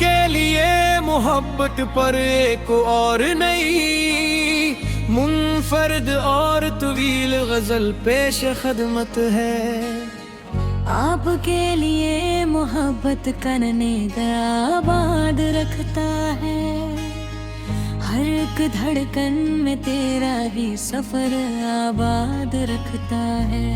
आपके लिए मोहब्बत पर एक और नई मुनफरद और तवील गजल पेश खदमत है। आपके लिए मोहब्बत करने का आबाद रखता है, हर एक धड़कन में तेरा ही सफर आबाद रखता है।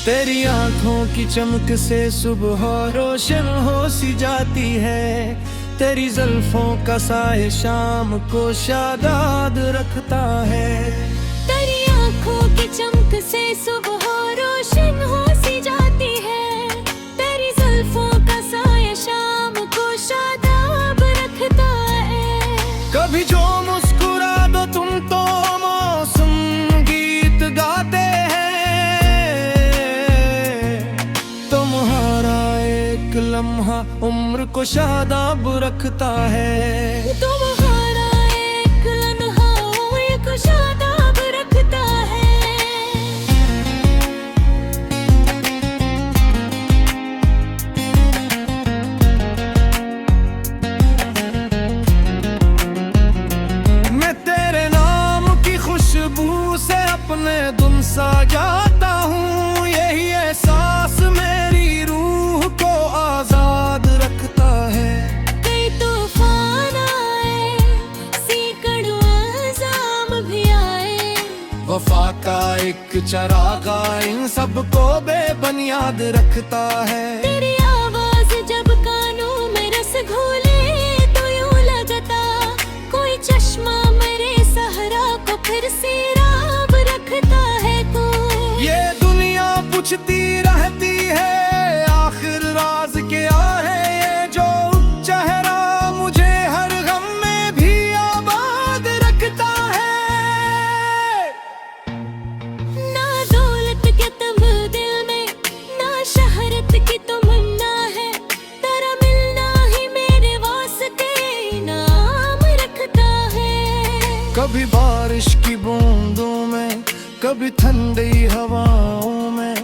तेरी आंखों की चमक से सुबह रोशन हो सी जाती है, तेरी जुल्फों का साए शाम को शादाद रखता है। तेरी आंखों की चमक से सुबह रोशन हो सी जाती है, तेरी जुल्फों का साए शाम को शादाब रखता है। कभी जो मुस्कुरा दो तुम तो मौसम गीत गाते हैं, तुम्हारा एक लम्हा उम्र को शादाब रखता है। तुम्हारा एक लम्हा उम्र को शादाब रखता है। मैं तेरे नाम की खुशबू से अपने धुन सा जाता हूँ, यही एहसास मेरी रूह को आजाद रखता है। कई तूफान आए, सैकड़ों अज़ाम भी आए, वफा का एक चरागा इन सबको बेबुनियाद रखता है। तेरी आवाज जब कानों में रस घोले तो यूं लगता कोई चश्मा मेरे सहरा को फिर से राब रखता है। कोई ये दुनिया पूछती रहती है आखिर राज क्या है, ये जो चेहरा मुझे हर गम में भी आबाद रखता है। ना दौलत के तुम दिल में, ना शहरत की तमन्ना है, तेरा मिलना ही मेरे वास्ते इनाम रखता है। कभी बारिश की बूंदों में, कभी ठंडी हवाओं में,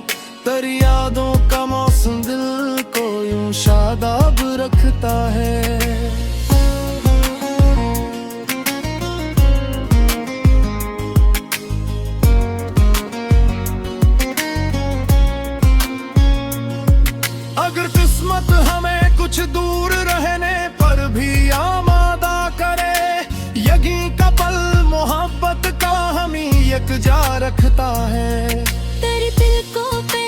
तेरी यादों का मौसम दिल को यूं शादाब रखता है। अगर किस्मत हमें कुछ दूर रहने पर भी आमादा करे, यकीन का पल मोहब्बत का हम यकजा रखता है। तेरी तिलकों पे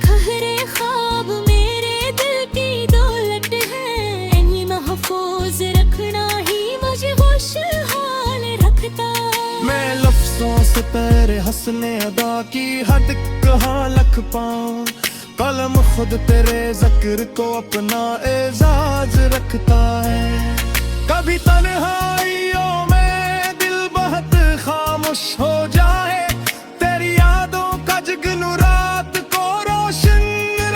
खहरे ख्वाब मेरे दिल की दौलत है, इन्हीं महफूज रखना ही मुझे खुशहाल रखता है। मैं लफ्जों से तेरे हंसने अदा की हद कहाँ लख पाऊं, कलम खुद तेरे जिक्र को अपना एजाज रखता है। कभी तन्हाइयों में दिल बहुत खामोश हो जाए, तेरी यादों का जगनू रात को रोशन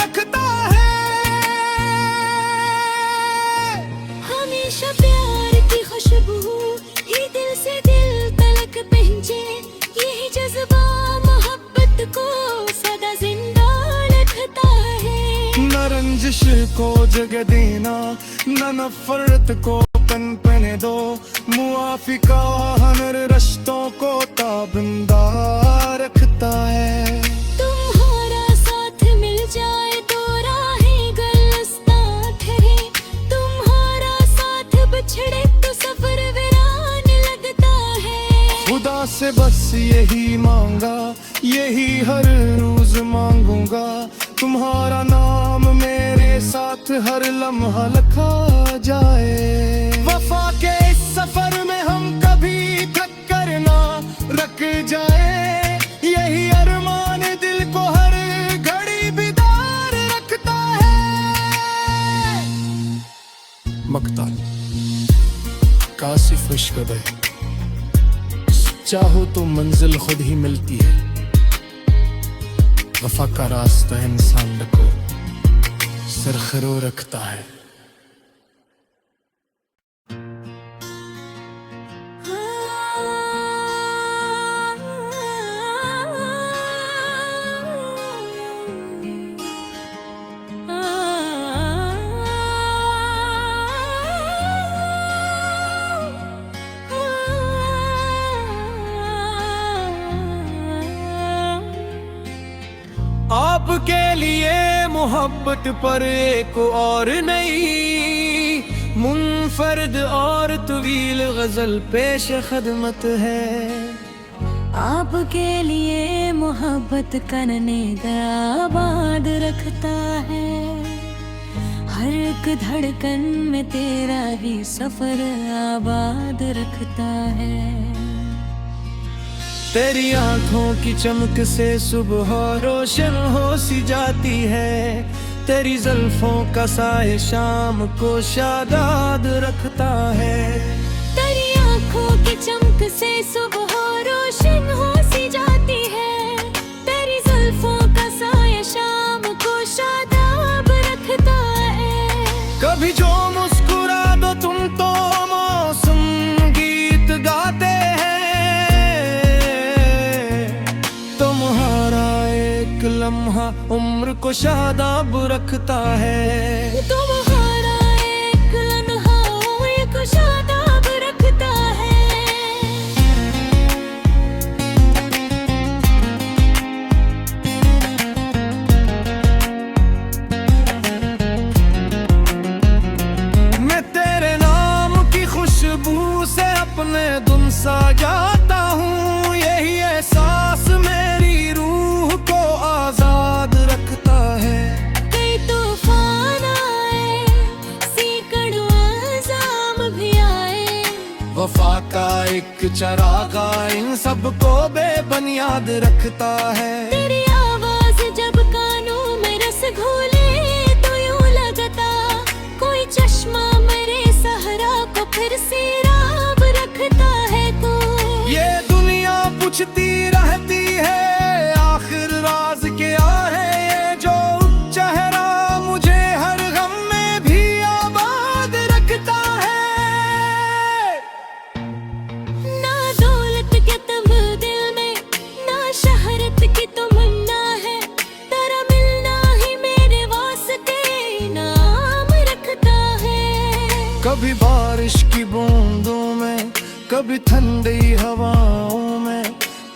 रखता है। हमेशा प्यार की खुशबू ये दिल से दिल तलक पहुंचे, यही जज्बा मोहब्बत को सदा जिंदा रखता है। न रंजिश को जगह देना, न नफरत को पनपने दो, मुआफी का हनर रिश्तों को ताबिंदा रखता है। तुम्हारा साथ मिल जाए तो राहें गुलस्तां ठहरे, तुम्हारा साथ बिछड़े तो सफर वीरान लगता है। खुदा से बस यही मांगा, यही हर रोज मांगूंगा, तुम्हारा नाम मेरे साथ हर लम्हा लिखा जाए। वफा के इस सफर में हम कभी थक कर ना रख जाए, यही अरमान दिल को हर घड़ी बेदार रखता है। मक्ताल कासिफ इश्क है, चाहो तो मंजिल खुद ही मिलती है, वफा का रास्ता इंसान को सरखरो रखता है। आपके लिए मोहब्बत पर एक और नई मुनफरद और तवील गजल पेश खदमत है। आपके लिए मोहब्बत करने का आबाद रखता है, हर एक धड़कन में तेरा ही सफर आबाद रखता है। तेरी आंखों की चमक से सुबह रोशन हो सी जाती है, तेरी जुल्फों का साए शाम को शादाद रखता है। तेरी आंखों की चमक से सुबह रोशन हो सी जाती है, तेरी जुल्फों का साया शाम को शादाब रखता है। कभी जो मुस्कुरा दो तुम तो मौसम गीत गाते हैं, तुम्हारा एक लम्हा उम्र को शादाब रखता है। तुम्हारा एक लम्हा उम्र को शादाब रखता है। मैं तेरे नाम की खुशबू से अपने धुन सा जाता हूँ, यही एहसास मेरी रूह को आजाद रखता है। कई तूफान आए, सैकड़ों अज़ाम भी आए, वफा का एक चरागा इन सबको बेबुनियाद रखता है। तेरी आवाज जब कानों में रस घोले तो यूं लगता कोई चश्मा मेरे सहरा को फिर से राब रखता है तू। ये दुनिया पूछती रहती है आखिर राज क्या है, ये जो चेहरा मुझे हर गम में भी आबाद रखता है। ना दौलत के तबदील में, ना शहरत की तमन्ना है, तेरा मिलना ही मेरे वास्ते इनाम रखता है। कभी बारिश की बूंदों में, कभी ठंडी हवाओं में,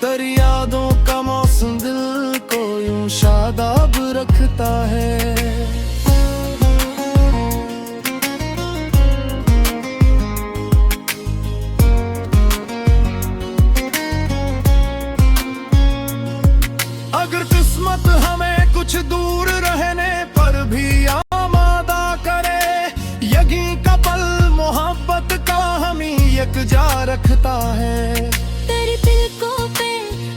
तेरी यादों का मौसम दिल को यूं शादाब रखता है। अगर किस्मत हमें कुछ दूर रहने पर भी आमादा करे, यकीन का पल मोहब्बत का हमी यकजा रखता है। तेरी तिलकों पे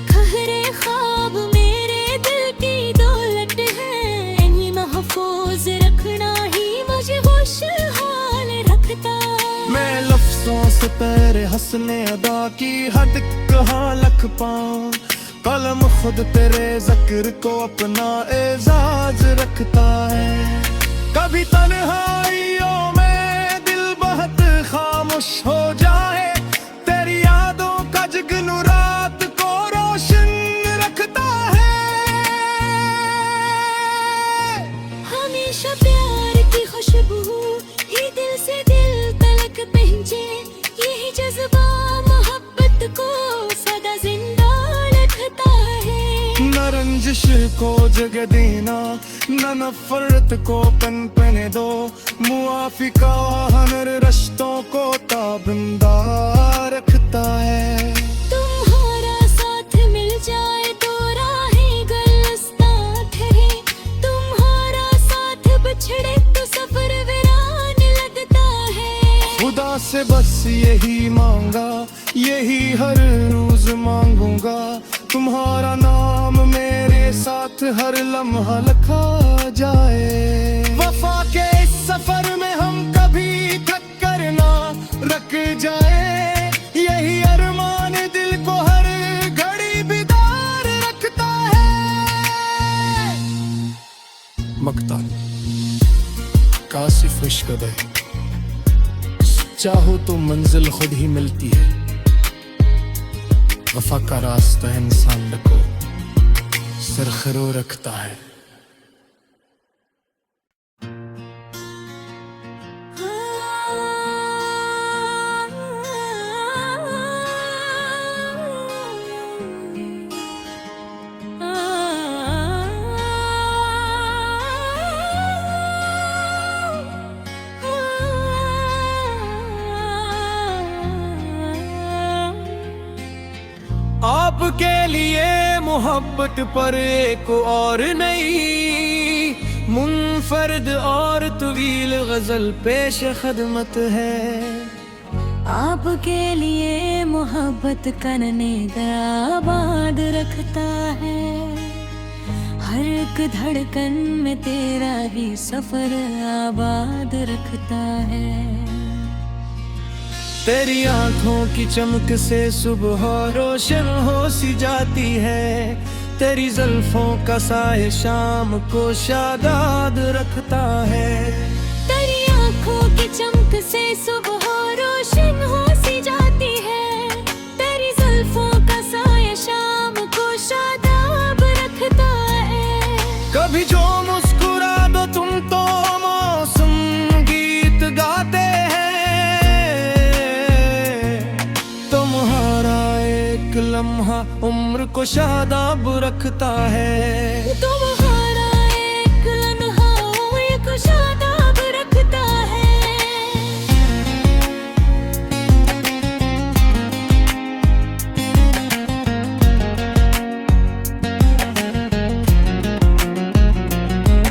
खहरे ख्वाब मेरे दिल की दौलत है, इन्हीं महफूज रखना ही मुझे खुशहाल रखता है। मैं लफ्जों से तेरे हंसने अदा की हद कहाँ लख पाऊं, कलम खुद तेरे जिक्र को अपना एजाज रखता है। कभी तन्हाइयों में दिल बहुत खामोश हो जाए, तेरी यादों का जगनू रात को रोशन रखता है। हमेशा प्यार की खुशबू ही दिल से दिल तलक पहुंचे, यही जज्बा मोहब्बत को सदा जिंदा रखता है। न रंजिश को जगह देना, न नफरत को पनपने दो, मुआफी का हनर रिश्तों को ताबिंदा रखता है। तुम्हारा साथ मिल जाए तो राहें गुलस्तां ठहरे, तुम्हारा साथ बिछड़े तो सफर वीरान लगता है। खुदा से बस यही मांगा, यही हर रोज मांगूंगा, तुम्हारा नाम मेरे साथ हर लम्हा लिखा जाए। वफा के इस सफर में हम कभी थक कर ना रख जाए, यही अरमान दिल को हर घड़ी बेदार रखता है। मकता कासिफ इश्क दे, चाहो तो मंजिल खुद ही मिलती है, वफा का रास्ता इंसान को सरखरो रखता है। आपके लिए मोहब्बत पर एक और नई मुनफरद और तवील गजल पेश खदमत है। आपके लिए मोहब्बत करने का आबाद रखता है, हर एक धड़कन में तेरा ही सफर आबाद रखता है। तेरी आंखों की चमक से सुबह रोशन हो सी जाती है, तेरी जुल्फों का साए शाम को शादाद रखता है। तेरी आंखों की चमक से सुबह रोशन हो सी जाती है, तेरी जुल्फों का साया शाम को शादाब रखता है। कभी जो मुस्कुरा दो तुम तो मौसम गीत गाते हैं, तुम्हारा एक लम्हा उम्र को शादाब रखता है। तुम्हारा एक लम्हा उम्र को शादाब रखता है।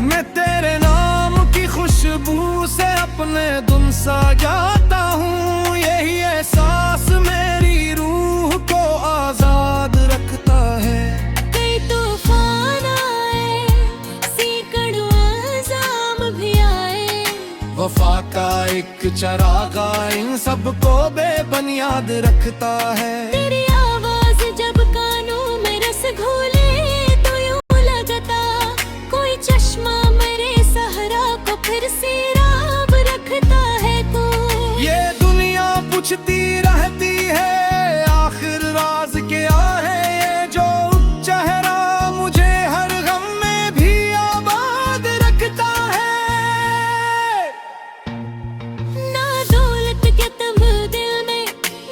मैं तेरे नाम की खुशबू से अपने धुन सा जाता हूँ, यही एहसास मेरी रूह को आजाद रखता है। कई तूफान आए, सैकड़ों अज़ाम भी आए, वफा का एक चरागा इन सबको बेबुनियाद रखता है। तेरी आवाज जब कानों में रस घोले तो यूं लगता कोई चश्मा मेरे सहरा को फिर सैराब रखता है तू। ये दुनिया पूछती रहती है आखिर राज क्या है, ये जो चेहरा मुझे हर गम में भी आबाद रखता है। ना दौलत के तुम दिल में,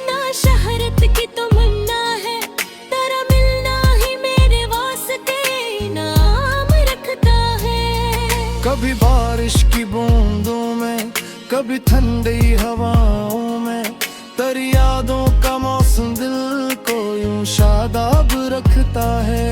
ना शहरत की तमन्ना है, तेरा मिलना ही मेरे वास्ते इनाम रखता है। कभी बारिश की बूंदों में, कभी ठंडी हवाओं में, तेरी यादों का मौसम दिल को यूं शादाब रखता है।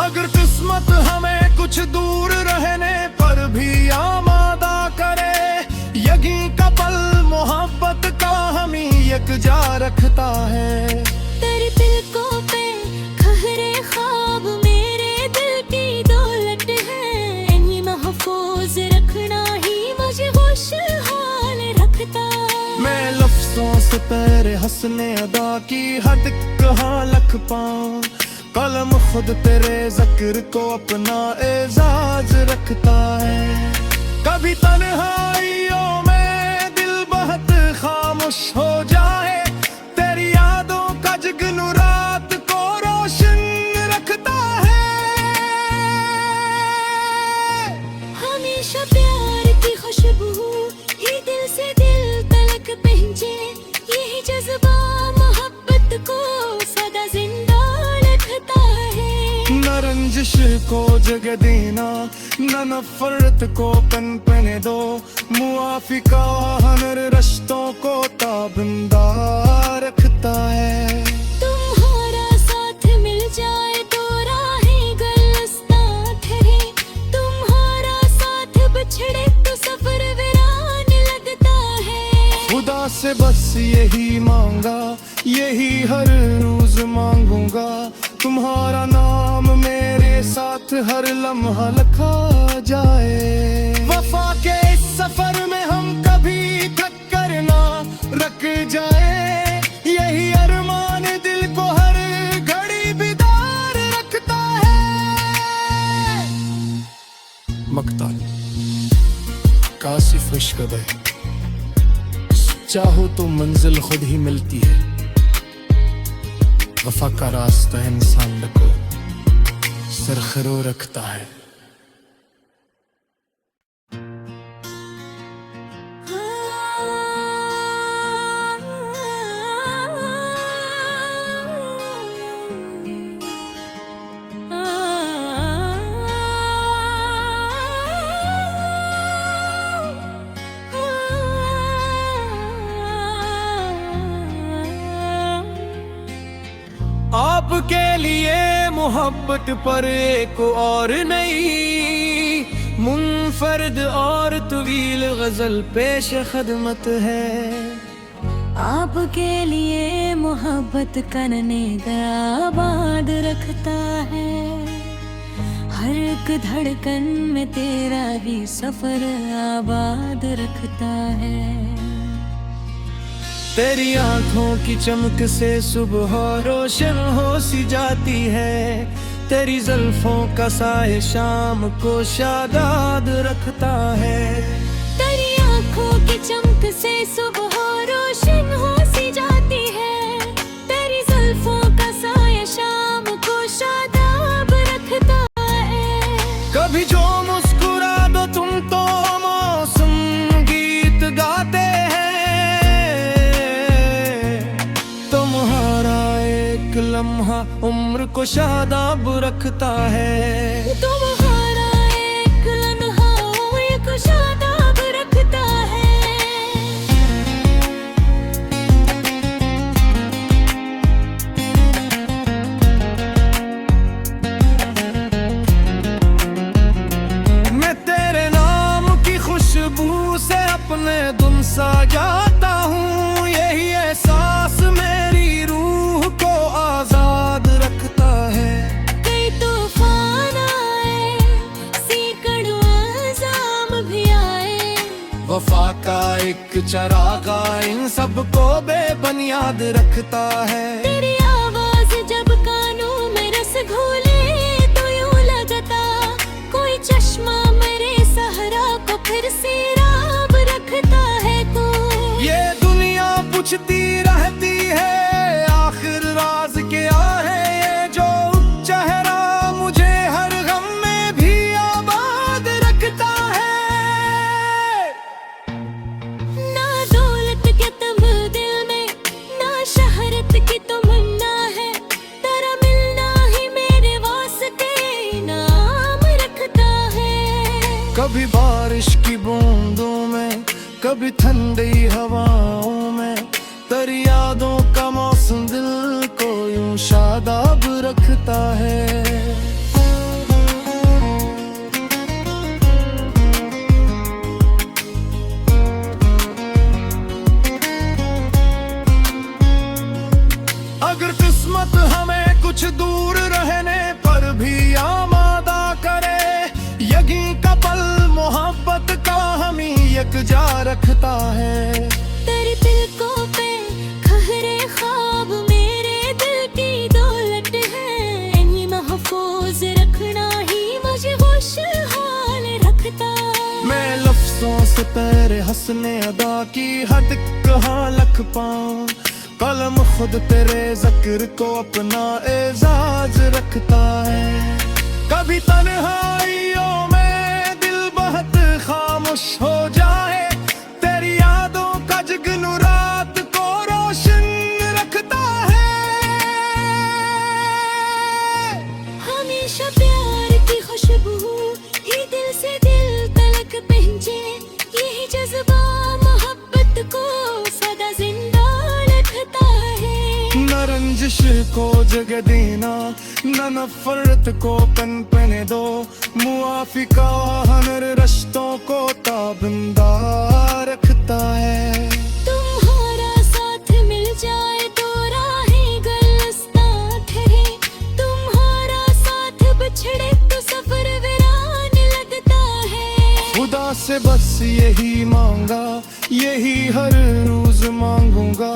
अगर किस्मत हमें कुछ दूर रहने पर भी आमादा करे, यकीन का पल मोहब्बत का हम यकजा रखता है। तेरी तिलकों पे खहरे ख्वाब मेरे दिल की दौलत है, इन्हीं महफूज रखना ही मुझे खुशहाल रखता है। मैं लफ्जों से तेरे हंसने अदा की हद कहाँ लख पाऊं, कलम खुद तेरे जिक्र को अपना एजाज रखता है। कभी तन्हाइयों में दिल बहुत खामोश हो जाए, तेरी यादों का जगनू रात को रोशन रखता है। हमेशा प्यार की खुशबू ये दिल से दिल तलक पहुंचे, यही जज्बा मोहब्बत को सदा जिंदा रखता है। न रंजिश को जगह देना, न नफरत को पनपने दो, मुआफी का हनर रिश्तों को ताबिंदा रखता है। तुम्हारा साथ मिल जाए तो राहें गुलिस्तां ठहरे, तुम्हारा साथ बिछड़े तो सफर वीरान लगता है। खुदा से बस यही मांगा, यही हर रोज मांगूंगा, तुम्हारा नाम मेरे साथ हर लम्हा लिखा जाए। वफा के इस सफर में हम कभी थक कर ना रख जाए, यही अरमान दिल को हर घड़ी बेदार रखता है। मक्ताल कासिफ इश्क है, चाहो तो मंजिल खुद ही मिलती है, वफा का रास्ता इंसान को सरखरो रखता है। आपके लिए मोहब्बत पर एक और नई मुनफरद और तवील गजल पेश खदमत है। आपके लिए मोहब्बत करने का आबाद रखता है, हर एक धड़कन में तेरा ही सफर आबाद रखता है। तेरी आंखों की चमक से सुबह रोशन हो सी जाती है, तेरी जुल्फों का साए शाम को शादाद रखता है। तेरी आंखों की चमक से सुबह रोशन हो सी जाती है, तेरी जुल्फों का साया शाम को शादाब रखता है। कभी जो मुस्कुरा दो तुम तो मौसम गीत गाते हैं, तुम्हारा एक लम्हा उम्र को शादाब रखता है। तुम्हारा एक लम्हा उम्र को शादाब रखता है। मैं तेरे नाम की खुशबू से अपने दुम सा जाता हूँ, यही एहसास मेरी रूह को आजाद रखता है। कई तूफान आए, सैकड़ों अज़ाम भी आए, वफा का एक चरागा इन सबको बेबुनियाद रखता है। तेरी आवाज जब कानों में रस घोले तो यूं लगता कोई चश्मा मेरे सहरा को फिर से राब रखता है तू। ये दुनिया पूछती रहती है आखिर राज क्या है, ये जो चेहरा मुझे हर गम में भी आबाद रखता है। ना दौलत के तम दिल में, ना शहरत की तमन्ना है, तेरा मिलना ही मेरे वास्ते इनाम रखता है। कभी बारिश की बूंदों में, कभी ठंडी हवाओं में, तेरी यादों का मौसम दिल को यूं शादाब रखता है। अगर किस्मत हमें कुछ दूर रहने पर भी आमादा करे, यकीन का पल मोहब्बत का हमी यकजा रखता है। तेरी तिलकों पे खहरे ख्वाब मेरे दिल की दौलत है, इन्हीं महफूज रखना ही मुझे खुशहाल रखता है। मैं लफ्जों से तेरे हंसने अदा की हद कहाँ लख पाऊं, कलम खुद तेरे जिक्र को अपना एजाज रखता है। कभी तन्हाइयों में दिल बहुत खामोश हो जाए, तेरी यादों का जगनू रात को रोशन रखता है। हमेशा प्यार की खुशबू ही दिल से दिल तलक पहुंचे, यही जज्बा मोहब्बत को सदा जिंदा रखता है। न रंजिश को जगह देना, न नफरत को पनपने दो, मुआफी का हनर रिश्तों को ताबिंदा रखता है। तुम्हारा साथ मिल जाए तो राहें गुलस्तां ठहरे, तुम्हारा साथ बिछड़े तो सफर वीरान लगता है। खुदा से बस यही मांगा, यही हर रोज मांगूंगा,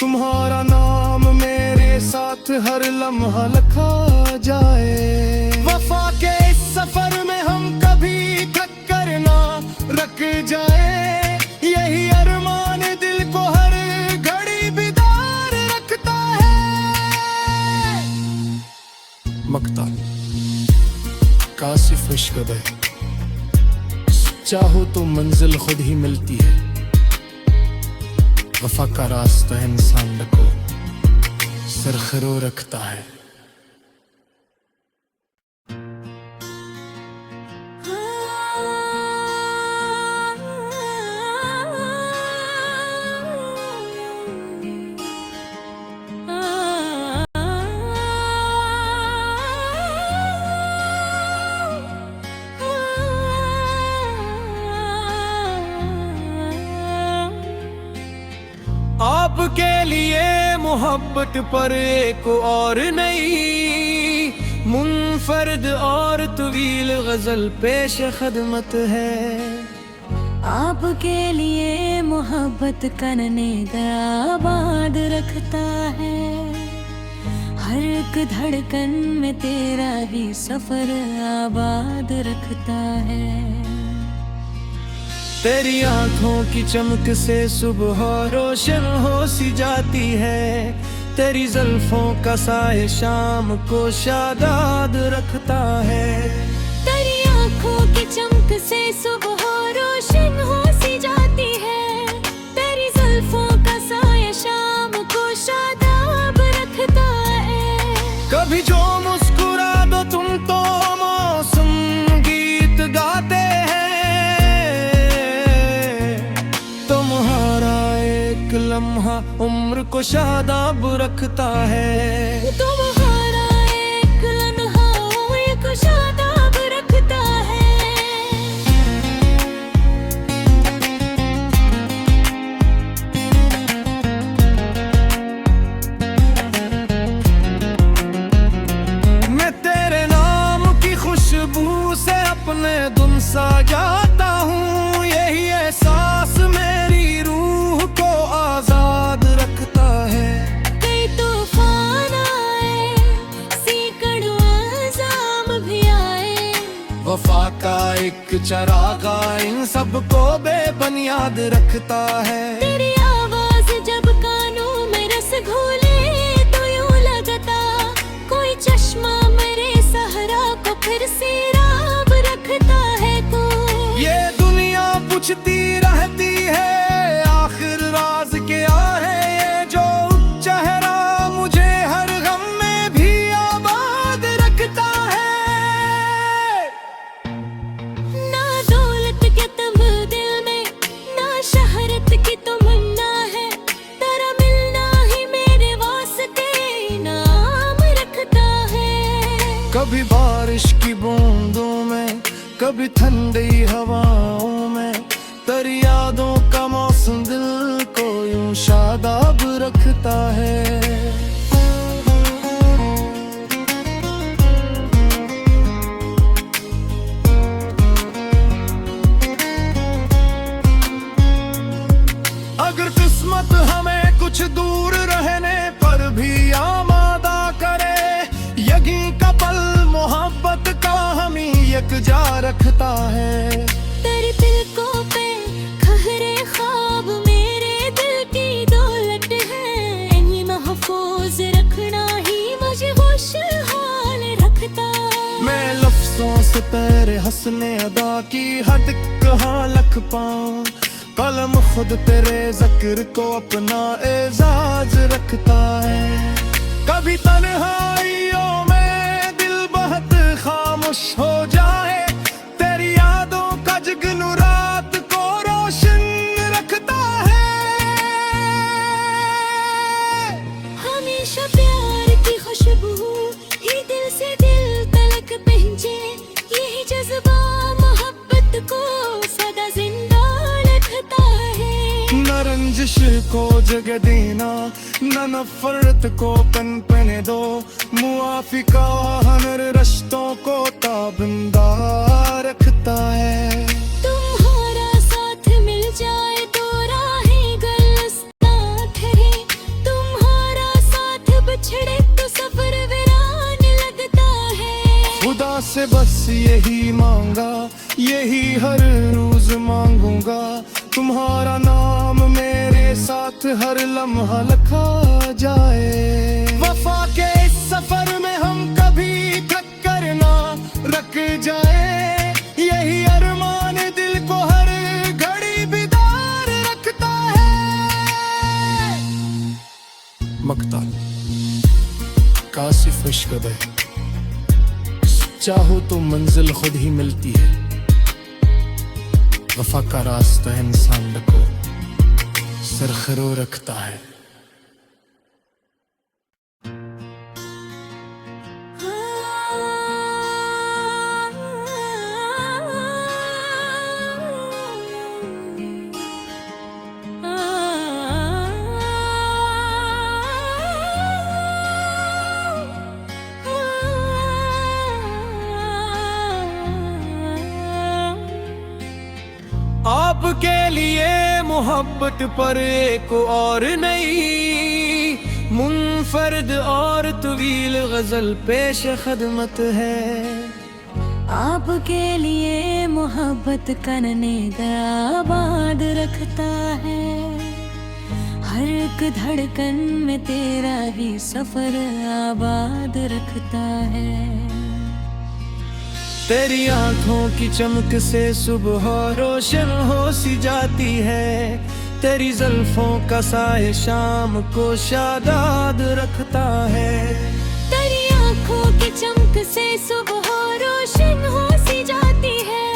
तुम्हारा नाम मेरे साथ हर लम्हा लिखा जाए। वफा के इस सफर में हम कभी थक कर ना रख जाए, यही अरमान दिल को हर घड़ी बेदार रखता है। मकता कासिफ इश्क है, चाहो तो मंजिल खुद ही मिलती है, वफा का रास्ता इंसान को सरखरो रखता है। मोहब्बत पर एक और नई मुनफरद और तवील गजल पेश खदमत है। आपके लिए मोहब्बत करने का आबाद रखता है, हर एक धड़कन में तेरा ही सफर आबाद रखता है। तेरी आंखों की चमक से सुबह रोशन हो सी जाती है, तेरी जुल्फों का साए शाम को शादाद रखता है। तेरी आंखों की चमक से सुबह रोशन हो सी जाती है, तेरी जुल्फों का साया शाम को शादाब रखता है। कभी जो मुस्कुरा दो तुम तो मौसम गीत गाते हैं, तुम्हारा एक लम्हा उम्र को शादाब रखता है। तुम्हारा एक लम्हा उम्र को शादाब रखता है। मैं तेरे नाम की खुशबू से अपने धुन सा जाता हूँ, यही एहसास मेरी रूह को आजाद रखता है। कई तूफान आए, सैकड़ों अज़ाम भी आए, वफा का एक चरागा इन सबको बेबुनियाद रखता है। तेरी आवाज जब कानों में रस घोले तो यूं लगता कोई चश्मा मेरे सहरा को फिर से राब रखता है तू। ये दुनिया पूछती रहती है आखिर राज क्या है, ये जो चेहरा मुझे हर गम में भी आबाद रखता है। ना दौलत के तुम दिल में, ना शहरत की तमन्ना है, तेरा मिलना ही मेरे वास्ते इनाम रखता है। कभी बारिश की बूंदों में, कभी ठंडी हवाओं में, तेरी यादों का मौसम दिल को यूं शादाब रखता है। अगर किस्मत हमें कुछ दूर रहने पर भी आमादा करे, यकीन का पल मोहब्बत का हम यकजा रखता है। तेरी तिलकों पे खहरे ख्वाब मेरे दिल की दौलत है, इन्हें महफूज रखना ही मुझे खुशहाल रखता है। मैं लफ्जों से तेरे हंसने अदा की हद कहाँ लख पाऊं, कलम खुद तेरे जिक्र को अपना एजाज रखता है। कभी तन्हाइयों में दिल बहुत खामोश हो जाए, तेरी यादों का जगनू रात को रोशन रखता है। हमेशा प्यार की खुशबू ही दिल से दिल तलक पहुंचे, यही जज्बा मोहब्बत को सदा जिंदा रखता है। न रंजिश को जगह देना, न नफरत को पनपने दो, मुआफी का हनर रिश्तों को ताबिंदा रखता है। तुम्हारा साथ मिल जाए तो राहें गुलस्तां ठहरे, तुम्हारा साथ बिछड़े तो सफर वीरान लगता है। खुदा से बस यही मांगा, यही हर रोज मांगूंगा, तुम्हारा नाम मेरे साथ हर लम्हा लिखा जाए। वफा के इस सफर में हम कभी ठक्कर ना रख जाए, यही अरमान दिल को हर घड़ी बेदार रखता है। मकता कासिफ इश्क है, चाहो तो मंजिल खुद ही मिलती है, वफा का रास्ता इंसान को सरखरो रखता है। आपके लिए मोहब्बत पर एक और नई मुनफरद और तवील गजल पेश खदमत है। आपके लिए मोहब्बत करने का आबाद रखता है, हर एक धड़कन में तेरा ही सफर आबाद रखता है। तेरी आंखों की चमक से सुबह रोशन हो सी जाती है, तेरी जुल्फों का साए शाम को शादाद रखता है। तेरी आंखों की चमक से सुबह रोशन हो सी जाती है,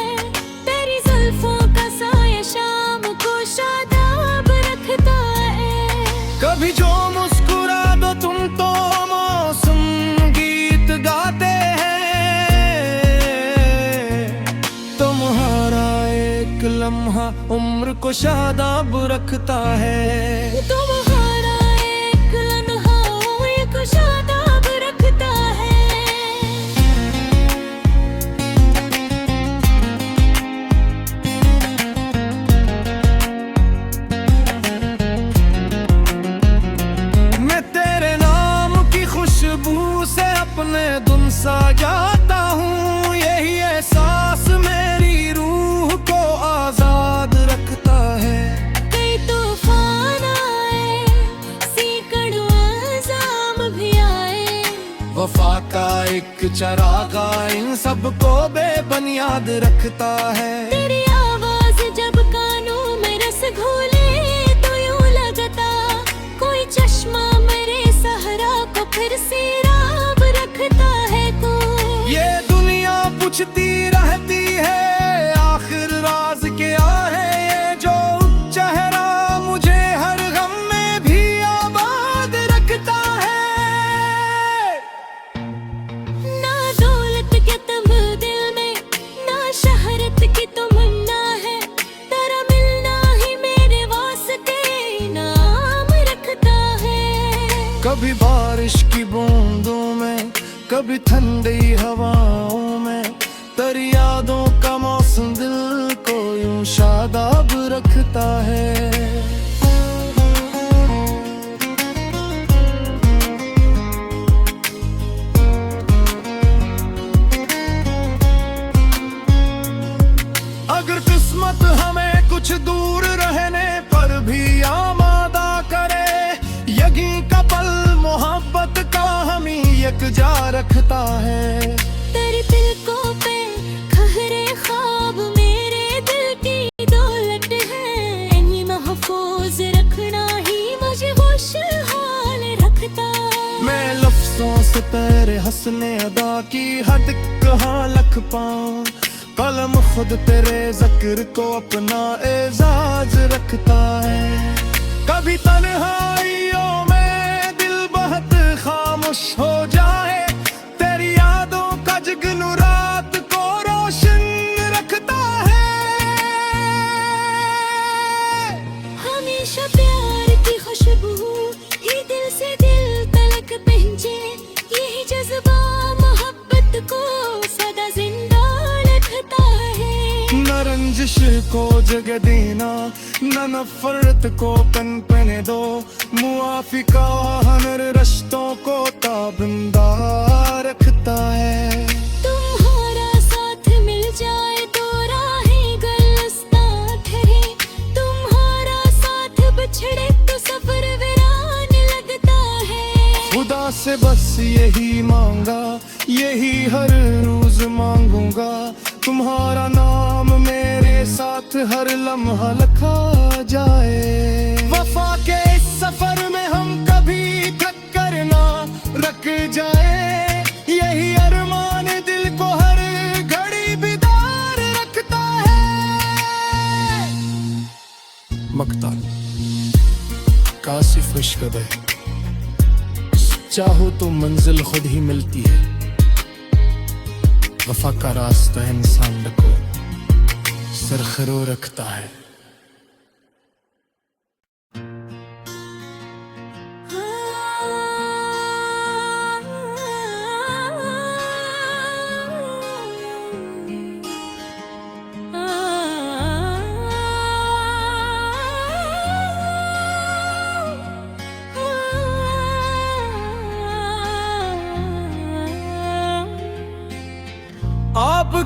तेरी जुल्फों का साया शाम को शादाब रखता है। कभी जो मुस्कुरा दो तुम तो मौसम गीत गाते हैं, तुम्हारा एक लम्हा उम्र को शादाब रखता है। तुम्हारा एक लम्हा उम्र को शादाब रखता है। मैं तेरे नाम की खुशबू से अपने धुन सा जाता हूँ, यही एहसास मेरी रूह को आजाद रखता है। कई तूफान आए, सैकड़ों अज़ाम भी आए, वफा का एक चरागा इन सबको बेबुनियाद रखता है। तेरी आवाज जब कानों में रस घोले तो यूं लगता कोई चश्मा मेरे सहरा को फिर से राब रखता है तू। ये दुनिया पूछती रहती है आखिर राज क्या है, ये जो चेहरा मुझे हर गम में भी आबाद रखता है। ना दौलत के तमद्दुन में, ना शहरत की तमन्ना है, तेरा मिलना ही मेरे वास्ते इनाम रखता है। कभी बारिश की बूंदों में, कभी ठंडी हवाओं में, तेरी यादों का मौसम दिल को यूं शादाब रखता है। अगर किस्मत हमें कुछ दूर रहने पर भी आमादा करे, यकीन का पल मोहब्बत का हमी यकजा रखता है। तेरी तिलकों पे खहरे ख्वाब मेरे दिल की दौलत है, इन्हीं महफूज रखना ही मुझे खुशहाल रखता है। मैं लफ्जों से तेरे हंसने अदा की हद कहाँ लख पाऊं, कलम खुद तेरे जिक्र को अपना एजाज रखता है। कभी तन्हाइयों में दिल बहुत खामोश हो जाए, तेरी यादों का जगनू रात को रोशन रखता है। हमेशा प्यार की खुशबू ही दिल से दिल तलक पहुंचे, यही जज्बा मोहब्बत को सदा जिंदा रखता है। न रंजिश को जगह देना, न नफरत को पनपने दो, मुआफी का हनर रिश्तों को ताबिंदा रखता है। तुम्हारा साथ मिल जाए तो राहें गुलस्तां ठहरे, तुम्हारा साथ बिछड़े तो सफर वीरान लगता है। खुदा से बस यही मांगा, यही हर रोज मांगूंगा, तुम्हारा नाम मेरे साथ हर लम्हा लिखा जाए। वफा के इस सफर में हम कभी थक कर ना रख जाए, यही अरमान दिल को हर घड़ी बेदार रखता है। मकता कासिफ इश्क है, चाहो तो मंजिल खुद ही मिलती है, वफा का रास्ता इंसान को सरखरो रखता है।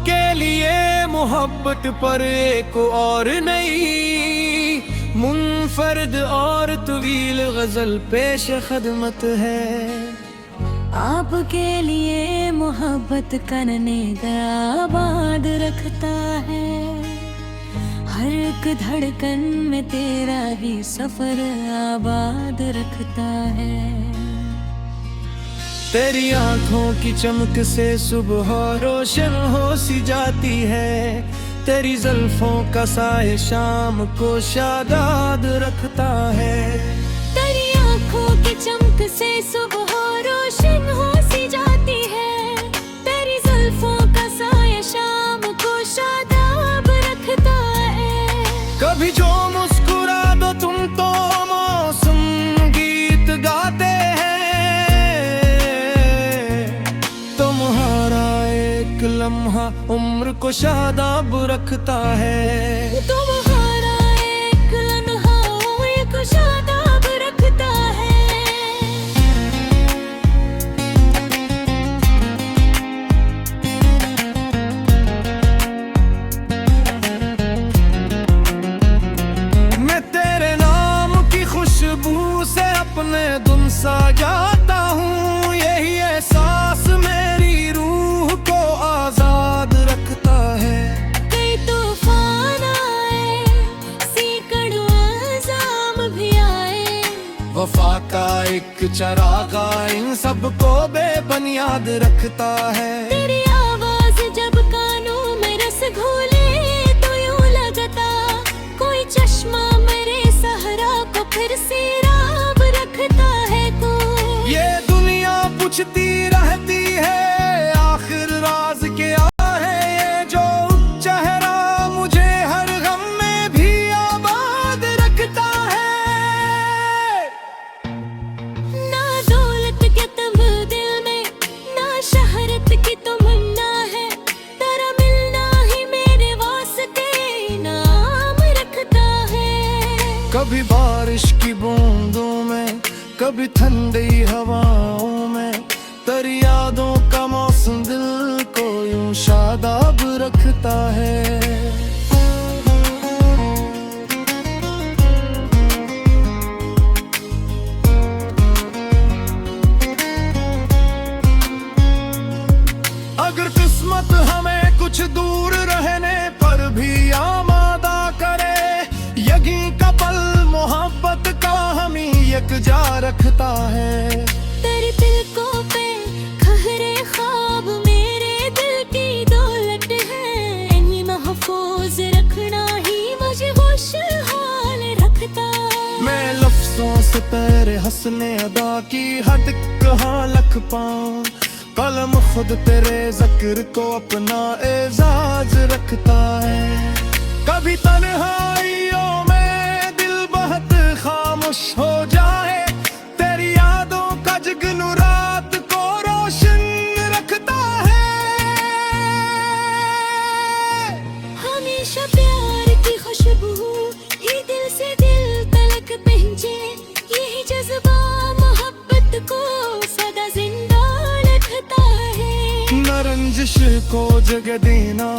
आपके लिए मोहब्बत पर एक और नई मुनफरद और तवील गजल पेश खदमत है। आपके लिए मोहब्बत करने का आबाद रखता है, हर एक धड़कन में तेरा ही सफर आबाद रखता है। तेरी आंखों की चमक से सुबह रोशन हो सी जाती है, तेरी जुल्फों का साए शाम को शादाद रखता है। तेरी आंखों की चमक से सुबह रोशन हो सी जाती है, तेरी जुल्फों का साया शाम को शादाब रखता है। कभी जो मुस्कुरा दो तुम तो मौसम गीत गाते हैं, तुम्हारा एक लम्हा उम्र को शादाब रखता है। तुम्हारा एक लम्हा उम्र को शादाब रखता है। मैं तेरे नाम की खुशबू से अपने धुन सा जाता हूँ, यही एहसास मेरी रूह को आजाद रखता है। कई तूफान आए, सैकड़ों अज़ाम भी आए, वफा का एक चरागा इन सबको बेबुनियाद रखता है। तेरी आवाज जब कानों में रस घोले तो यूं लगता कोई चश्मा मेरे सहरा को फिर सैराब रखता है। कोई ये दुनिया पूछती रहती है आखिर राज क्या है, ये जो चेहरा मुझे हर गम में भी आबाद रखता है। ना दौलत के तुम दिल में, ना शहरत की तमन्ना है, तेरा मिलना ही मेरे वास्ते इनाम रखता है। कभी बारिश की बूंदों में, कभी ठंडी हवाओं में, तेरी यादों का मौसम दिल को यूं शादाब रखता है। अगर किस्मत हमें कुछ दूर रहने पर भी आमादा करे, यकीन का पल मोहब्बत का हम यकजा रखता है। तेरी तिलकों पे खहरे ख्वाब मेरे दिल की दौलत है, इन्हीं महफूज रखना ही मुझे खुशहाल रखता है। मैं लफ्जों से तेरे हंसने अदा की हद कहाँ लख पाऊं, कलम खुद तेरे जिक्र को अपना एजाज रखता है। कभी तन्हाइयों में दिल बहुत खामोश हो जाए, तेरी यादों का जुगनू रात को रोशन रखता है। हमेशा प्यार की खुशबू ही दिल से दिल तलक पहुंचे, यही जज्बा मोहब्बत को सदा जिंदा रखता है। न रंजिश को जगह देना,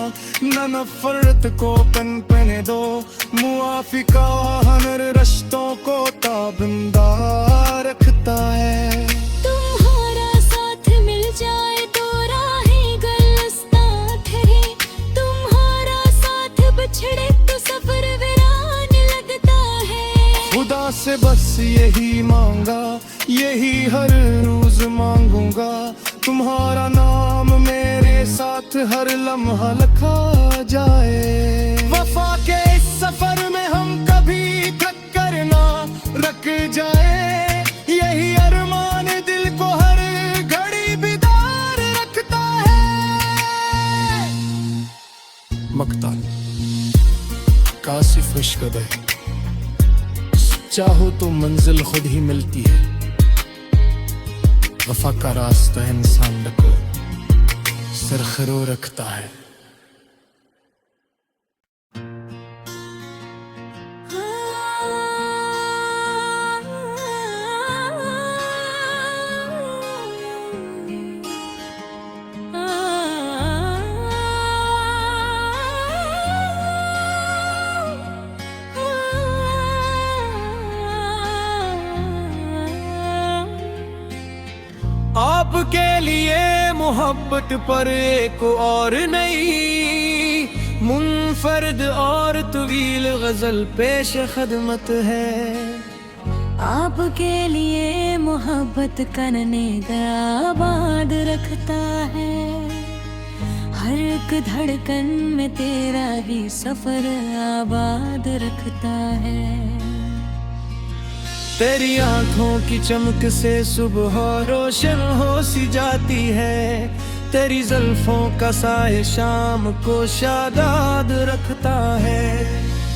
न नफरत को पनपने दो, मुआफी का हनर रिश्तों को ताबिंदा रखता है। तुम्हारा साथ मिल जाए तो राहें गुलस्तां ठहरे, तुम्हारा साथ बिछड़े तो सफर वीरान लगता है। खुदा से बस यही मांगा, यही हर रोज मांगूंगा, तुम्हारा नाम मेरे साथ हर लम्हा लिखा जाए। वफा के इस सफर में हम कभी टक्कर ना रख जाए, यही अरमान दिल को हर घड़ी बेदार रखता है। मक्ताल कासिफ इश्क है, चाहो तो मंजिल खुद ही मिलती है, वफा का रास्ता इंसान को सरखरो रखता है। मोहब्बत पर एक और नई मुनफरद और तवील गजल पेश खदमत है। आपके लिए मोहब्बत करने का आबाद रखता है, हर एक धड़कन में तेरा ही सफर आबाद रखता है। तेरी आंखों की चमक से सुबह रोशन हो सी जाती है, तेरी जुल्फों का साए शाम को शादाद रखता है।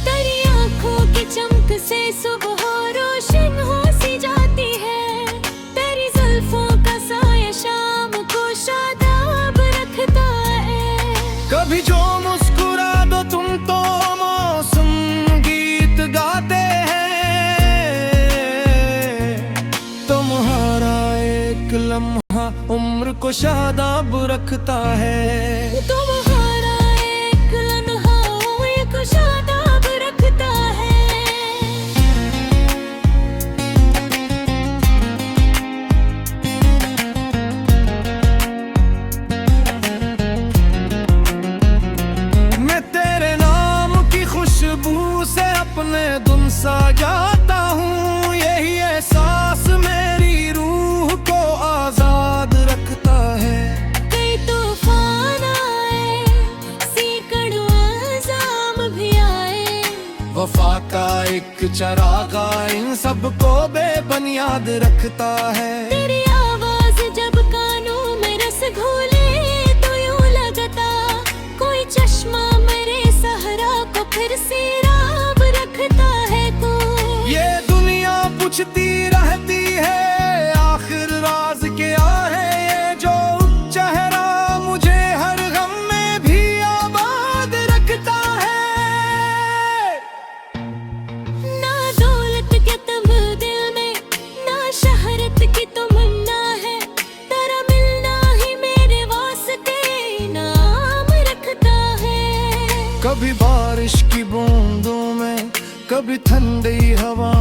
तेरी आंखों की चमक से सुबह रोशन हो सी जाती है, तेरी जुल्फों का साया शाम को शादाब रखता है। कभी जो मुस्कुरा दो तुम तो मौसम गीत गाते हैं, तुम्हारा एक लम्हा उम्र को शादाब रखता है। तुम्हारा एक लम्हा उम्र को शादाब रखता है। मैं तेरे नाम की खुशबू से अपने धुन सा जाता हूँ, यही एहसास मेरी रूह को आजाद रखता है। कई तूफान आए, सैकड़ों अज़ाम भी आए, वफा का एक चरागा इन सबको बेबुनियाद रखता है। तेरी आवाज जब कानों में रस घोले तो यूं लगता कोई चश्मा मेरे सहरा को फिर से राब रखता है तू। ये दुनिया पूछती रहती है आखिर राज क्या है, ये जो चेहरा मुझे हर गम में भी आबाद रखता है। ना दौलत के तमद्दुन में, ना शहरत की तमन्ना है, तेरा मिलना ही मेरे वास्ते इनाम रखता है। कभी बारिश की बूंदों में, कभी ठंडी हवा